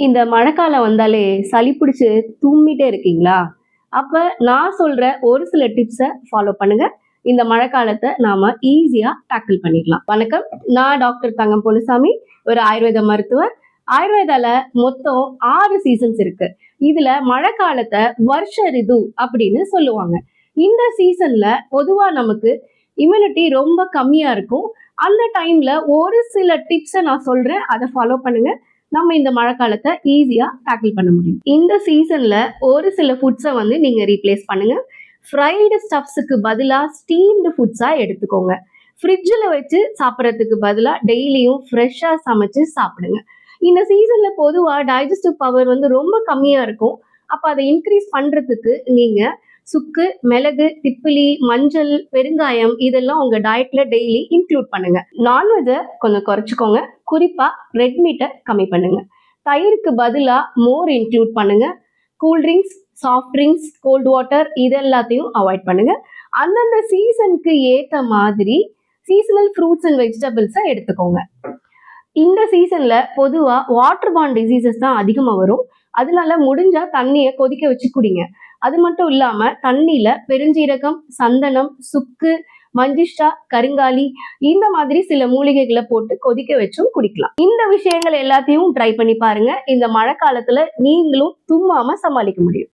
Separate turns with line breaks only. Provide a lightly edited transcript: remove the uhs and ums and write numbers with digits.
இந்த மழைக்காலம் வந்தாலே சளி பிடிச்சு தும்மிட்டே இருக்கீங்களா? அப்ப நான் சொல்ற ஒரு சில டிப்ஸை ஃபாலோ பண்ணுங்க. இந்த மழைக்காலத்தை நாம ஈஸியா டேக்கிள் பண்ணிடலாம். வணக்கம், நான் டாக்டர் தங்கம் பொன்னுசாமி, ஒரு ஆயுர்வேத மருத்துவர். ஆயுர்வேதால மொத்தம் 6 சீசன்ஸ் இருக்கு. இதுல மழைக்காலத்தை வருஷ ரிது அப்படின்னு சொல்லுவாங்க. இந்த சீசன்ல பொதுவா நமக்கு இம்யூனிட்டி ரொம்ப கம்மியா இருக்கும். அந்த டைம்ல ஒரு சில டிப்ஸை நான் சொல்றேன், அதை ஃபாலோ பண்ணுங்க. நம்ம இந்த மழைக்காலத்தை ஈஸியா டேக்கிள் பண்ண முடியும். இந்த சீசன்ல ஒரு சில ஃபுட்ஸை நீங்க ரீப்ளேஸ் பண்ணுங்க. ஃப்ரைடு ஸ்டஃப்ஸுக்கு பதிலா ஸ்டீம்டு ஃபுட்ஸா எடுத்துக்கோங்க. ஃப்ரிட்ஜில் வச்சு சாப்பிட்றதுக்கு பதிலாக டெய்லியும் ஃப்ரெஷ்ஷாக சமைச்சு சாப்பிடுங்க. இந்த சீசன்ல பொதுவாக டைஜஸ்டிவ் பவர் ரொம்ப கம்மியா இருக்கும். அப்போ அதை இன்க்ரீஸ் பண்றதுக்கு நீங்க சுக்கு, மிளகு, திப்பிலி, மஞ்சள், பெருங்காயம் இதெல்லாம் உங்க டயட்ல டெய்லி இன்க்ளூட் பண்ணுங்க. நான்வெஜ்ஜை கொஞ்சம் குறைச்சிக்கோங்க. குறிப்பா ரெட் மீட்டை கம்மி பண்ணுங்க. தயிருக்கு பதிலா மோர் இன்க்ளூட் பண்ணுங்க. Cool drinks, soft drinks, cold water இது எல்லாத்தையும் அவாய்ட் பண்ணுங்க. அந்தந்த சீசனுக்கு ஏற்ற மாதிரி சீசனல் ஃப்ரூட்ஸ் அண்ட் வெஜிடபிள்ஸை எடுத்துக்கோங்க. இந்த சீசன்ல பொதுவா வாட்டர் பார்ன் டிசீசஸ் தான் அதிகமா வரும். அதனால முடிஞ்சா தண்ணியை கொதிக்க வச்சு குடிங்க. அது மட்டும் இல்லாம தண்ணியில பெருஞ்சீரகம், சந்தனம், சுக்கு, மஞ்சிஷ்டா, கருங்காலி இந்த மாதிரி சில மூலிகைகளை போட்டு கொதிக்க வச்சும் குடிக்கலாம். இந்த விஷயங்கள் எல்லாத்தையும் ட்ரை பண்ணி பாருங்க. இந்த மழை காலத்துல நீங்களும் தும்மாம சமாளிக்க முடியும்.